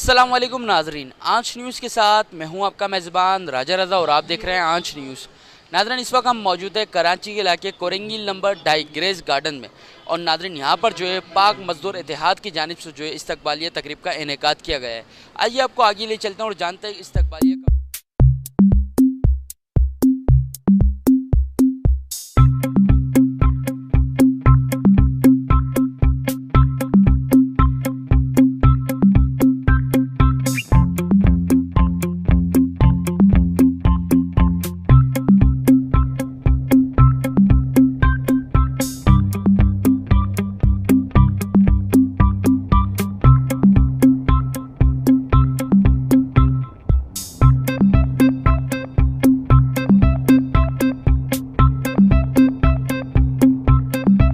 अस्सलाम वालेकुम नाजरीन, आंच न्यूज़ के साथ मैं हूं आपका मेज़बान राजा रज़ा और आप देख रहे हैं आंच न्यूज़। नाजरीन, इस वक्त हम मौजूद है कराची के इलाके कोरेंगील नंबर 2 ग्रेस गार्डन में। और नाजरीन, यहां पर जो है पाक मजदूर इत्तेहाद की जानिब से जो है इस्तकबालिया तकरीब का इनेकाद किया गया है। आइए आपको आगे ले चलते हैं और जानते हैं इस्तकबालिया का।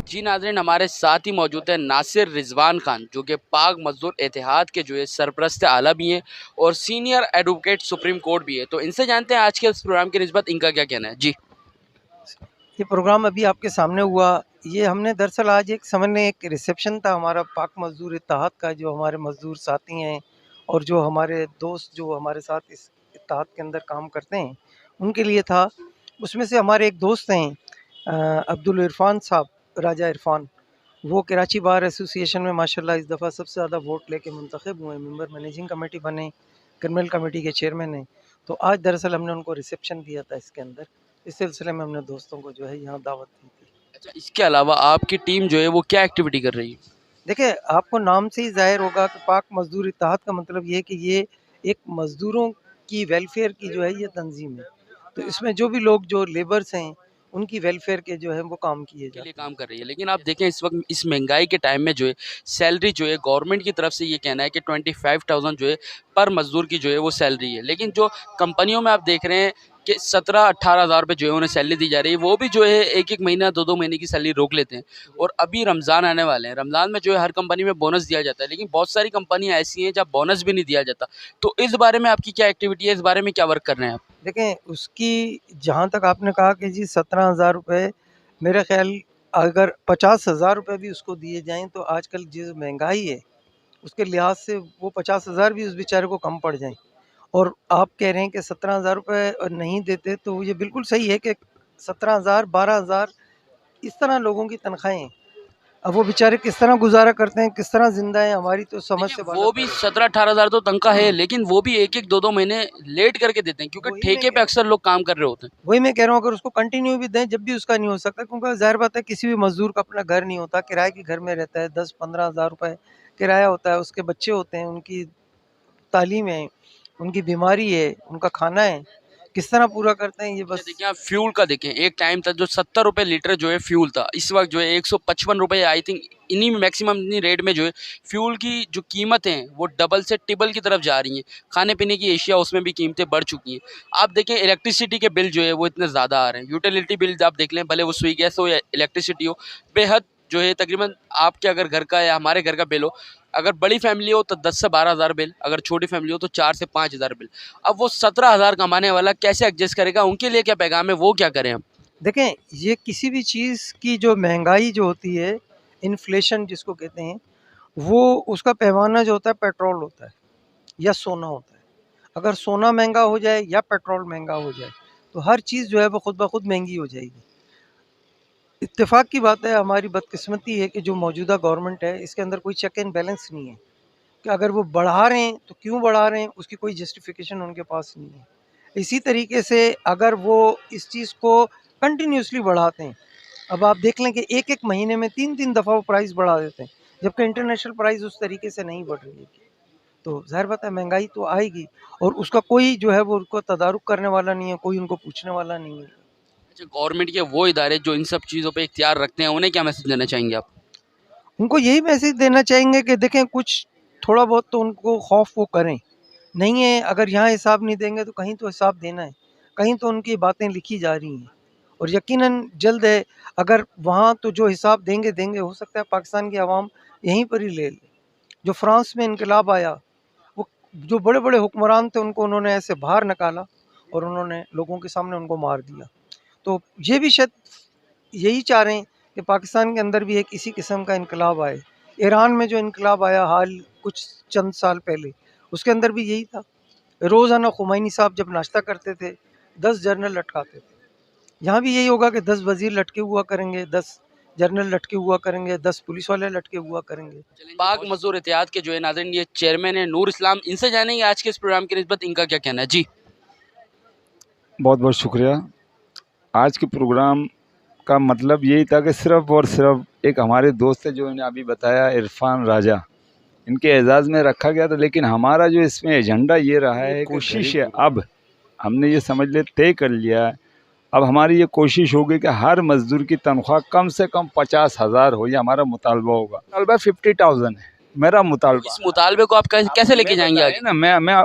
जी नाज़रीन, हमारे साथ ही मौजूद है नासिर रिजवान खान, जो कि पाक मजदूर इत्तेहाद के जो है सरपरस्त आला भी हैं और सीनियर एडवोकेट सुप्रीम कोर्ट भी है। तो इनसे जानते हैं आज के इस प्रोग्राम की निस्बत इनका क्या कहना है। जी ये प्रोग्राम अभी आपके सामने हुआ, ये हमने दरअसल आज समझने एक रिसेप्शन था हमारा पाक मजदूर इत्तेहाद का, जो हमारे मजदूर साथी हैं और जो हमारे दोस्त जो हमारे साथ इस इत्तेहाद के अंदर काम करते हैं उनके लिए था। उसमें से हमारे एक दोस्त हैं अब्दुल इरफान साहब, राजा इरफान। वो कराची बार एसोसिएशन में माशाल्लाह इस दफ़ा सबसे ज़्यादा वोट लेके मुंतखब हुए, मेंबर मैनेजिंग कमेटी बने, क्रिमिनल कमेटी के चेयरमैन हैं। तो आज दरअसल हमने उनको रिसेप्शन दिया था इसके अंदर। इस सिलसिले में हमने दोस्तों को जो है यहाँ दावत दी थी। अच्छा, इसके अलावा आपकी टीम जो है वो क्या एक्टिविटी कर रही है? देखिए, आपको नाम से ही ज़ाहिर होगा कि पाक मज़दूर इत्तेहाद का मतलब ये है कि ये एक मज़दूरों की वेलफेयर की जो है ये तंज़ीम है। तो इसमें जो भी लोग जो लेबर्स हैं, उनकी वेलफेयर के जो है वो काम किए के लिए जाते हैं। काम कर रही है। लेकिन आप देखें इस वक्त इस महंगाई के टाइम में जो है सैलरी जो है गवर्नमेंट की तरफ से ये कहना है कि 25,000 जो है पर मजदूर की जो है वो सैलरी है। लेकिन जो कंपनियों में आप देख रहे हैं कि 17-18 हज़ार रुपये जो है उन्हें सैलरी दी जा रही है, वो भी जो है एक एक महीना 2-2 महीने की सैलरी रोक लेते हैं। और अभी रमज़ान आने वाले हैं, रमज़ान में जो है हर कंपनी में बोनस दिया जाता है, लेकिन बहुत सारी कंपनियाँ ऐसी हैं जहाँ बोनस भी नहीं दिया जाता। तो इस बारे में आपकी क्या एक्टिविटी है, इस बारे में क्या वर्क कर रहे हैं आप? देखें, उसकी जहाँ तक आपने कहा कि जी 17,000 रुपये, मेरा ख़्याल अगर 50,000 रुपये भी उसको दिए जाएँ तो आजकल जो महंगाई है, उसके लिहाज से वो 50,000 भी उस बेचारे को कम पड़ जाएँ। और आप कह रहे हैं कि 17,000 रुपये नहीं देते, तो ये बिल्कुल सही है कि 17,000 12,000 इस तरह लोगों की तनख्वाहें हैं। अब वो बेचारे किस तरह गुज़ारा करते हैं, किस तरह ज़िंदा हैं, हमारी तो समझ देखिए से वो बाहर भी है। 17-18 हज़ार तो तनख्वाह है, लेकिन वो भी एक एक दो दो महीने लेट करके देते हैं, क्योंकि वही मैं ठेके कह पे रहा हूँ अक्सर लोग काम कर रहे होते हैं। वही मैं कह रहा हूँ, अगर उसको कंटिन्यू भी दें, जब भी उसका नहीं हो सकता, क्योंकि ज़ाहिर बात है किसी भी मज़दूर का अपना घर नहीं होता, किराए के घर में रहता है, 10-15 हज़ार रुपए किराया होता है, उसके बच्चे होते हैं, उनकी तालीम है, उनकी बीमारी है, उनका खाना है, किस तरह पूरा करते हैं ये अच्छा बस। देखिए, आप फ्यूल का देखें, एक टाइम था जो 70 रुपये लीटर जो है फ्यूल था, इस वक्त जो है 155 रुपये आई थिंक, इन्हीं मैक्सिमम इन्हीं रेट में जो है फ्यूल की जो कीमतें हैं वो डबल से टिबल की तरफ जा रही हैं। खाने पीने की एशिया उसमें भी कीमतें बढ़ चुकी हैं। आप देखें इलेक्ट्रिसिटी के बिल जो है वो इतने ज़्यादा आ रहे हैं, यूटिलिटी बिल आप देख लें, भले वो सुई गैस हो या इलेक्ट्रिसिटी हो, बेहद जो है तकरीबन आपके अगर घर का या हमारे घर का बिल हो, अगर बड़ी फैमिली हो तो 10 से 12 हज़ार बिल, अगर छोटी फैमिली हो तो 4 से 5 हज़ार बिल। अब वो 17 हज़ार कमाने वाला कैसे एडजस्ट करेगा? उनके लिए क्या पैगाम है, वो क्या करें हम? देखें, ये किसी भी चीज़ की जो महँगाई जो होती है, इन्फ्लेशन जिसको कहते हैं, वो उसका पैमाना जो होता है पेट्रोल होता है या सोना होता है। अगर सोना महँगा हो जाए या पेट्रोल महँगा हो जाए, तो हर चीज़ जो है वो खुद ब खुद महँगी हो जाएगी। इत्तेफ़ाक की बात है, हमारी बदकिस्मती है कि जो मौजूदा गवर्नमेंट है, इसके अंदर कोई चेक एंड बैलेंस नहीं है, कि अगर वो बढ़ा रहे हैं, तो क्यों बढ़ा रहे हैं, उसकी कोई जस्टिफ़िकेशन उनके पास नहीं है। इसी तरीके से अगर वो इस चीज़ को कंटिन्यूअसली बढ़ाते हैं, अब आप देख लें कि एक-एक महीने में 3-3 दफ़ा वो प्राइस बढ़ा देते हैं, जबकि इंटरनेशनल प्राइस उस तरीके से नहीं बढ़ रही है। तो ज़ाहिर बात है महँगाई तो आएगी, और उसका कोई जो है वो उनको तदारुक करने वाला नहीं है, कोई उनको पूछने वाला नहीं है। अच्छा, गवर्नमेंट के वो इदारे जो इन सब चीज़ों पे इख्तियार रखते हैं, उन्हें क्या मैसेज देना चाहेंगे आप? उनको यही मैसेज देना चाहेंगे कि देखें, कुछ थोड़ा बहुत तो उनको खौफ वो करें। नहीं है, अगर यहाँ हिसाब नहीं देंगे तो कहीं तो हिसाब देना है, कहीं तो उनकी बातें लिखी जा रही हैं, और यकीनन जल्द है। अगर वहाँ तो जो हिसाब देंगे देंगे, हो सकता है पाकिस्तान की आवाम यहीं पर ही ले ले। जो फ्रांस में इनकलाब आया, वो जो बड़े-बड़े हुक्मरान थे उनको उन्होंने ऐसे बाहर निकाला और उन्होंने लोगों के सामने उनको मार दिया। तो ये भी शायद यही चाह रहे हैं कि पाकिस्तान के अंदर भी एक इसी किस्म का इनकलाब आए। ईरान में जो इनकलाब आया हाल कुछ चंद साल पहले, उसके अंदर भी यही था। रोज़ाना खुमैनी साहब जब नाश्ता करते थे 10 जर्नल लटकाते थे। यहाँ भी यही होगा कि 10 वज़ीर लटके हुआ करेंगे, 10 जनरल लटके हुआ करेंगे, 10 पुलिस वाले लटके हुआ करेंगे। पाक मजदूर इत्तेहाद के जो है नाज़रीन ये चेयरमैन है नूर इस्लाम, इनसे जानेंगे आज के इस प्रोग्राम की निस्बत इनका क्या कहना है। जी बहुत बहुत शुक्रिया। आज के प्रोग्राम का मतलब यही था कि सिर्फ़ और सिर्फ एक हमारे दोस्त है जो इन्हें अभी बताया इरफान राजा, इनके एजाज़ में रखा गया था, लेकिन हमारा जो इसमें एजेंडा ये रहा है, कोशिश है, अब हमने ये समझ ले तय कर लिया है, अब हमारी ये कोशिश होगी कि हर मज़दूर की तनख्वाह कम से कम 50,000 हो, ये हमारा मुतालबा होगा। मुतालबा 50,000 है मेरा मुतालबा। इस मुतालबे को आप कैसे लेके जाएंगे आगे? ना मैं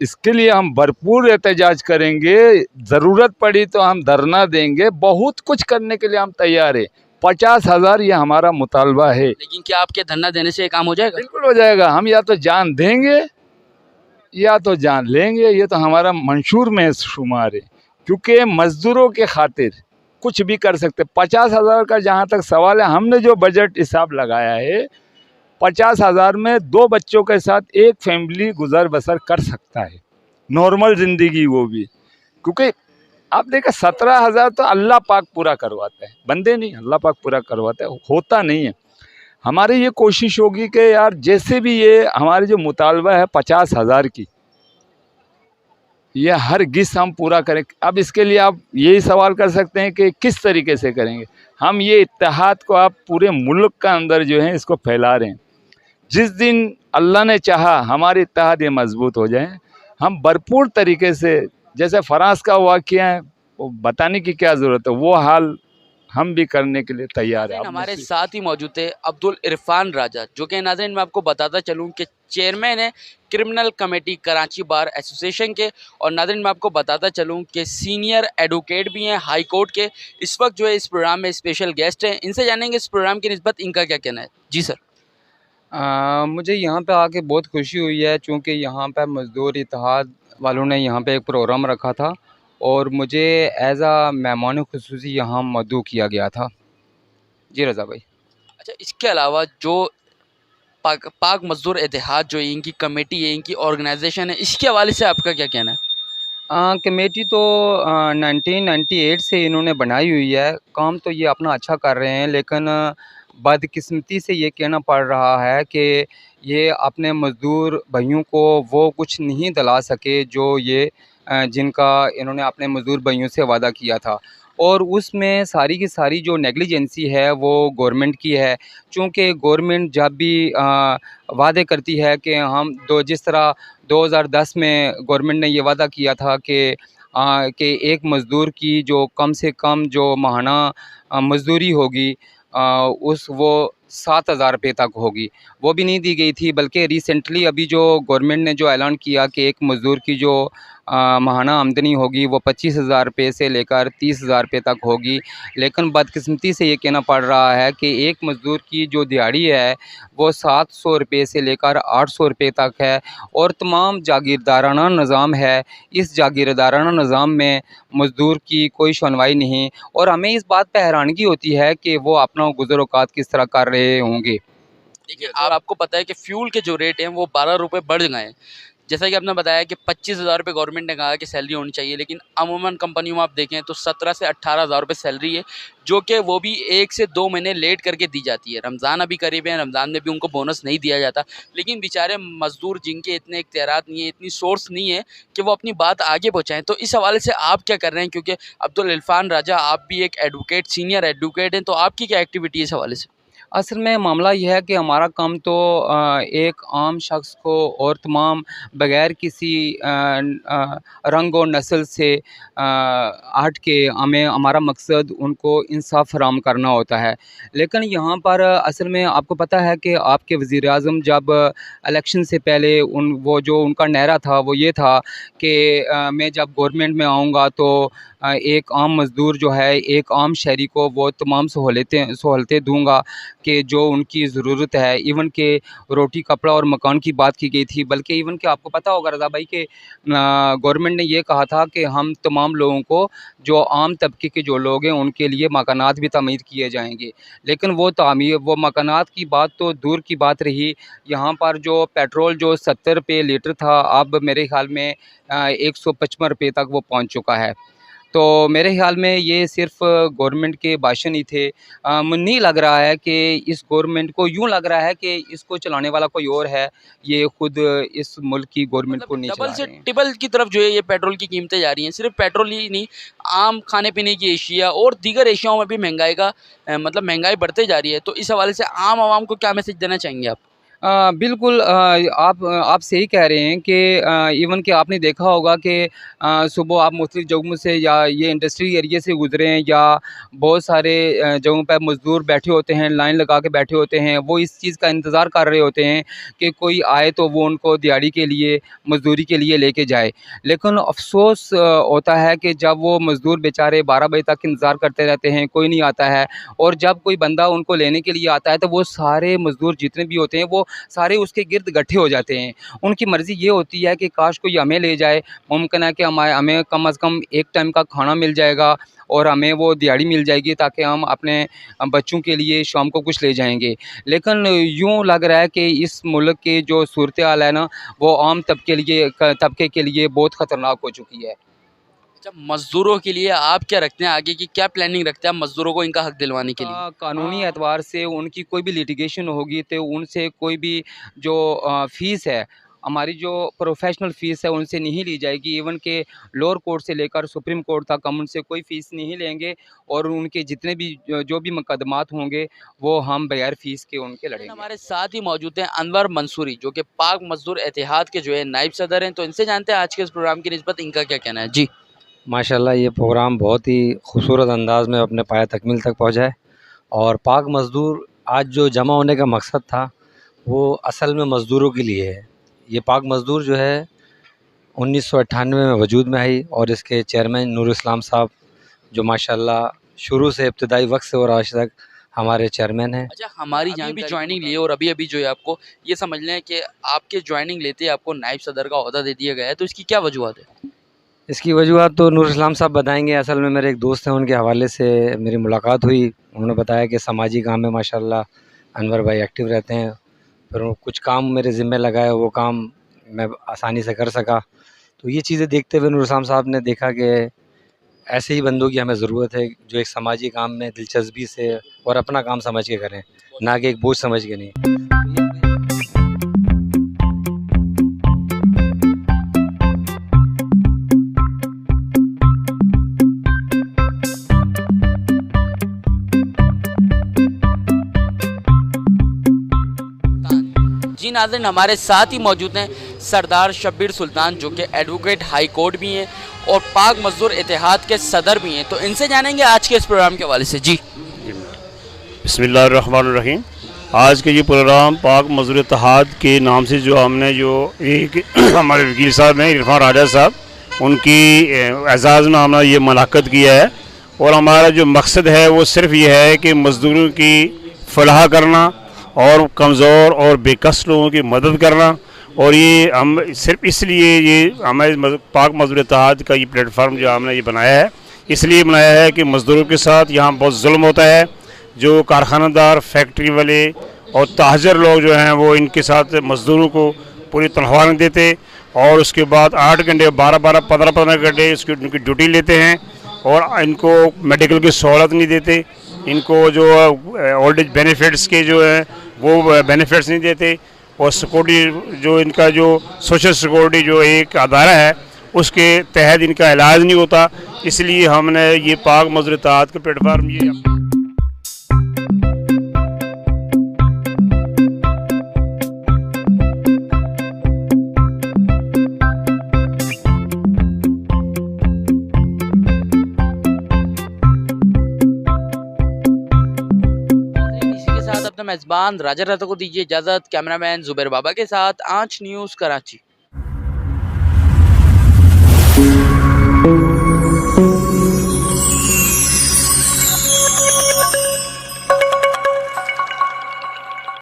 इसके लिए हम भरपूर एहतजाज करेंगे, ज़रूरत पड़ी तो हम धरना देंगे, बहुत कुछ करने के लिए हम तैयार हैं। 50,000 ये हमारा मुतालबा है। लेकिन क्या आपके धरना देने से ये काम हो जाएगा? बिल्कुल हो जाएगा। हम या तो जान देंगे या तो जान लेंगे, ये तो हमारा मंशूर में शुमार है, क्योंकि मज़दूरों के खातिर कुछ भी कर सकते। 50,000 का जहाँ तक सवाल है, हमने जो बजट हिसाब लगाया है 50,000 में 2 बच्चों के साथ एक फैमिली गुजर बसर कर सकता है, नॉर्मल ज़िंदगी वो भी। क्योंकि आप देखें 17,000 तो अल्लाह पाक पूरा करवाता है, बंदे नहीं, अल्लाह पाक पूरा करवाता है, होता नहीं है। हमारी ये कोशिश होगी कि यार जैसे भी ये हमारी जो मुतालबा है 50,000 की, ये हर गिस हम पूरा करें। अब इसके लिए आप यही सवाल कर सकते हैं कि किस तरीके से करेंगे। हम ये इत्तेहाद को आप पूरे मुल्क का अंदर जो है इसको फैला रहे हैं। जिस दिन अल्लाह ने चाहा हमारे इत्तेहाद ये मजबूत हो जाए, हम भरपूर तरीके से, जैसे फ्रांस का वाक़या है वो बताने की क्या ज़रूरत है, वो हाल हम भी करने के लिए तैयार है। हमारे साथ ही मौजूद थे अब्दुल इरफान राजा, जो कि नाज़रीन मैं आपको बताता चलूँ कि चेयरमैन है criminal committee Karachi bar association के, और नाज़रीन मैं आपको बताता चलूँ कि सीनियर एडवोकेट भी हैं हाई कोर्ट के। इस वक्त जो है इस प्रोग्राम में स्पेशल गेस्ट हैं, इनसे जानेंगे इस प्रोग्राम की निस्बत इनका क्या कहना है। जी सर। मुझे यहाँ पे आके बहुत खुशी हुई है, चूँकि यहाँ पे मज़दूर इत्तेहाद वालों ने यहाँ पे एक प्रोग्राम रखा था और मुझे एज़ आ मेहमान ख़ुसूसी यहाँ मदऊ किया गया था। जी रज़ा भाई। अच्छा, इसके अलावा जो पाक मज़दूर इत्तेहाद जो इनकी कमेटी है, इनकी ऑर्गेनाइजेशन है, इसके हवाले से आपका क्या कहना है? कमेटी तो 1998 से इन्होंने बनाई हुई है। काम तो ये अपना अच्छा कर रहे हैं, लेकिन बदकिस्मती से ये कहना पड़ रहा है कि ये अपने मज़दूर भाइयों को वो कुछ नहीं दिला सके जो ये जिनका इन्होंने अपने मज़दूर भाइयों से वादा किया था, और उसमें सारी की सारी जो नेग्लिजेंसी है वो गवर्नमेंट की है। चूँकि गवर्नमेंट जब भी वादे करती है कि हम जिस तरह 2010 में गवर्नमेंट ने ये वादा किया था कि एक मज़दूर की जो कम से कम जो माहाना मज़दूरी होगी वो 7,000 रुपये तक होगी, वो भी नहीं दी गई थी। बल्कि रिसेंटली अभी जो गवर्नमेंट ने जो ऐलान किया कि एक मज़दूर की जो माहाना आमदनी होगी वो 25,000 रुपये से लेकर 30,000 रुपये तक होगी। लेकिन बदकिस्मती से ये कहना पड़ रहा है कि एक मज़दूर की जो दिहाड़ी है वो 700 रुपये से लेकर 800 रुपये तक है, और तमाम जागीरदाराना निज़ाम है। इस जागीरदाराना निज़ाम में मज़दूर की कोई सुनवाई नहीं, और हमें इस बात पर हैरानगी होती है कि वो अपना गुज़र औक़ात किस तरह कर रहे होंगे। देखिए, आपको पता है कि फ्यूल के जो रेट हैं वो 12 रुपये बढ़ गए हैं। जैसा कि आपने बताया कि 25,000 रुपये गवर्नमेंट ने कहा कि सैलरी होनी चाहिए, लेकिन अमूमन कंपनियों में आप देखें तो 17 से 18,000 रुपये सैलरी है, जो कि वो भी 1 से 2 महीने लेट करके दी जाती है। रमज़ान अभी करीब है, रमज़ान में भी उनको बोनस नहीं दिया जाता। लेकिन बेचारे मज़दूर जिनके इतने इख्तियारात नहीं है, इतनी सोर्स नहीं है कि वो अपनी बात आगे पहुँचाएँ, तो इस हवाले से आप क्या कर रहे हैं? क्योंकि अब्दुल इरफान राजा आप भी एक एडवोकेट, सीनियर एडवोकेट हैं, तो आपकी क्या एक्टिविटी है इस हवाले से? असल में मामला ये है कि हमारा काम तो एक आम शख्स को और तमाम बग़ैर किसी रंग और नस्ल से हट के हमारा मकसद उनको इंसाफ़ फराहम करना होता है। लेकिन यहाँ पर असल में आपको पता है कि आपके वज़ीर-ए-आज़म जब इलेक्शन से पहले वो जो उनका नारा था वो ये था कि मैं जब गवर्नमेंट में आऊँगा तो एक आम मज़दूर जो है, एक आम शहरी को वो तमाम सहूलतें दूँगा कि जो उनकी ज़रूरत है। इवन के रोटी, कपड़ा और मकान की बात की गई थी, बल्कि इवन कि आपको पता होगा रज़ा भाई कि गवर्नमेंट ने ये कहा था कि हम तमाम लोगों को, जो आम तबके के जो लोग हैं, उनके लिए मकानात भी तामीर किए जाएँगे। लेकिन वो मकानात की बात तो दूर की बात रही, यहाँ पर जो पेट्रोल जो 70 रुपये लीटर था, अब मेरे ख़्याल में 155 रुपये तक वो पहुँच चुका है। तो मेरे ख़्याल में ये सिर्फ़ गवर्नमेंट के भाषण ही थे। मुझे नहीं लग रहा है कि इस गवर्नमेंट को, यूँ लग रहा है कि इसको चलाने वाला कोई और है, ये खुद इस मुल्क की गवर्नमेंट को मतलब नहीं डबल चला से रहे हैं। टिबल की तरफ जो है ये पेट्रोल की कीमतें जा रही हैं। सिर्फ पेट्रोल ही नहीं, आम खाने-पीने की एशिया और दीगर एशियाओं में भी महँगाई का मतलब महँगाई बढ़ते जा रही है। तो इस हवाले से आम आवाम को क्या मैसेज देना चाहेंगे आप? बिल्कुल, आप सही कह रहे हैं कि इवन कि आपने देखा होगा कि सुबह आप मुख्तलिफ़ जगहों से या ये इंडस्ट्री एरिया से गुज़रे हैं, या बहुत सारे जगहों पे मज़दूर बैठे होते हैं, लाइन लगा के बैठे होते हैं। वो इस चीज़ का इंतज़ार कर रहे होते हैं कि कोई आए तो वो उनको दिहाड़ी के लिए, मज़दूरी के लिए लेके जाए। लेकिन अफ़सोस होता है कि जब वो मज़दूर बेचारे 12 बजे तक इंतज़ार करते रहते हैं, कोई नहीं आता है, और जब कोई बंदा उनको लेने के लिए आता है तो वो सारे मज़दूर जितने भी होते हैं वो सारे उसके गिर्द इकट्ठे हो जाते हैं। उनकी मर्ज़ी ये होती है कि काश कोई हमें ले जाए, मुमकिन है कि हमें कम से कम एक टाइम का खाना मिल जाएगा और हमें वो दिहाड़ी मिल जाएगी, ताकि हम अपने बच्चों के लिए शाम को कुछ ले जाएँगे। लेकिन यूँ लग रहा है कि इस मुल्क की जो सूरत-ए-हाल है ना, वो आम तबके के लिए बहुत ख़तरनाक हो चुकी है। अच्छा, मज़दूरों के लिए आप क्या रखते हैं, आगे की क्या प्लानिंग रखते हैं आप मज़दूरों को इनका हक दिलवाने के लिए? कानूनी एतबार से उनकी कोई भी लिटिगेशन होगी तो उनसे कोई भी जो फ़ीस है, हमारी जो प्रोफेशनल फ़ीस है, उनसे नहीं ली जाएगी। इवन के लोअर कोर्ट से लेकर सुप्रीम कोर्ट तक हम उनसे कोई फ़ीस नहीं लेंगे, और उनके जितने भी जो भी मुकदमात होंगे वो हम बगैर फ़ीस के उनके लड़ेंगे। हमारे साथ ही मौजूद हैं अनवर मंसूरी, जो कि पाक मज़दूर इत्तेहाद के जो है नायब सदर हैं। तो इनसे जानते हैं आज के इस प्रोग्राम की निस्बत इनका क्या कहना है। जी। माशाल्लाह ये प्रोग्राम बहुत ही खूबसूरत अंदाज़ में अपने पाया तकमील तक पहुँचा है। और पाक मज़दूर आज जो जमा होने का मकसद था, वो असल में मज़दूरों के लिए है। ये पाक मज़दूर जो है 1998 में वजूद में आई, और इसके चेयरमैन नूर इस्लाम साहब, जो माशाल्लाह शुरू से इब्तदाई वक्त से और आज तक हमारे चेयरमैन हैं। अच्छा, हमारी अभी जॉइनिंग ली है और अभी-अभी जो है आपको ये समझ लें कि आपके जॉइनिंग लेते ही आपको नायब सदर का ओहदा दे दिया गया है, तो इसकी क्या वजूहत है? इसकी वजूहत तो नूर इस्लाम साहब बताएंगे। असल में मेरे एक दोस्त हैं, उनके हवाले से मेरी मुलाकात हुई। उन्होंने बताया कि समाजी काम में माशाल्लाह अनवर भाई एक्टिव रहते हैं। फिर कुछ काम मेरे ज़िम्मे लगाए, वो काम मैं आसानी से कर सका। तो ये चीज़ें देखते हुए नूर इस्लाम साहब ने देखा कि ऐसे ही बंदों की हमें ज़रूरत है, जो एक समाजी काम में दिलचस्पी से और अपना काम समझ के करें, ना कि एक बोझ समझ के नहीं। जी नाज़रीन, हमारे साथ ही मौजूद हैं सरदार शब्बीर सुल्तान, जो कि एडवोकेट हाई कोर्ट भी हैं और पाक मज़दूर इत्तेहाद के सदर भी हैं। तो इनसे जानेंगे आज के इस प्रोग्राम के हवाले से। जी। बिस्मिल्लाहिर्रहमानिर्रहीम। आज के ये प्रोग्राम पाक मज़दूर इत्तेहाद के नाम से जो हमने जो एक हमारे वकील साहब हैं इरफान राजा साहब, उनकी एजाज़ में हमने ये मुलाकात किया है। और हमारा जो मकसद है वो सिर्फ़ ये है कि मज़दूरों की फलाह करना और कमज़ोर और बेकस लोगों की मदद करना। और ये हम सिर्फ इसलिए ये हमारे पाक मज़दूर इत्तेहाद का ये प्लेटफार्म जो हमने ये बनाया है, इसलिए बनाया है कि मज़दूरों के साथ यहाँ बहुत जुल्म होता है। जो कारखानादार, फैक्ट्री वाले और ताजर लोग जो हैं वो इनके साथ मज़दूरों को पूरी तनख्वाह नहीं देते, और उसके बाद 8 घंटे 12-12, 15-15 घंटे इसकी उनकी ड्यूटी लेते हैं, और इनको मेडिकल की सहूलत नहीं देते। इनको जो ओल्ड एज बेनिफिट्स के जो है वो बेनिफिट्स नहीं देते, और सिक्योरिटी जो इनका जो सोशल सिक्योरिटी जो एक अदारा है उसके तहत इनका इलाज नहीं होता। इसलिए हमने ये पाक मज़दूर इत्तेहाद का प्लेटफार्म ये मेज़बान राजा रता को दीजिए इजाज़त। कैमरामैन जुबैर बाबा के साथ आंच न्यूज़ कराची।